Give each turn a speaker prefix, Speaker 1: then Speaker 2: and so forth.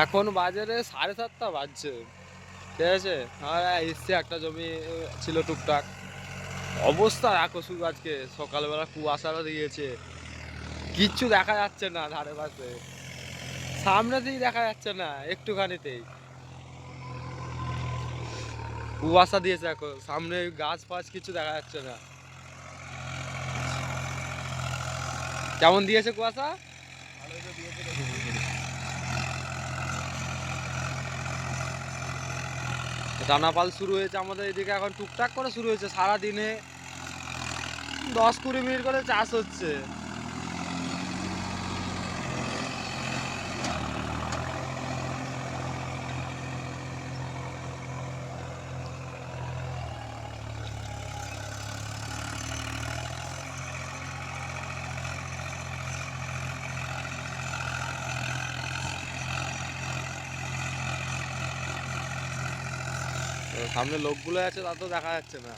Speaker 1: এখন বাজারে 7:30 বাজছে, ঠিক আছে। আমরা এসছি, একটা জমি ছিল টুকটাক। অবস্থা রাখো শুধু আজকে সকালবেলা কুয়াশাটা দিয়েছে, কিচ্ছু দেখা যাচ্ছে না ধারে পাশে, সামনেতেই দেখা যাচ্ছে না একটুখানিতেই। কুয়াশা দিয়েছে, এখন সামনে গাছ ফাছ কিছু দেখা যাচ্ছে না। কেমন দিয়েছে কুয়াশা? টানাপাল শুরু হয়েছে আমাদের এদিকে, এখন টুকটাক করে শুরু হয়েছে। সারা দিনে 10-20 মিনিট করে চাষ হচ্ছে। সামনে লোকগুলো আছে তা তো দেখা যাচ্ছে না।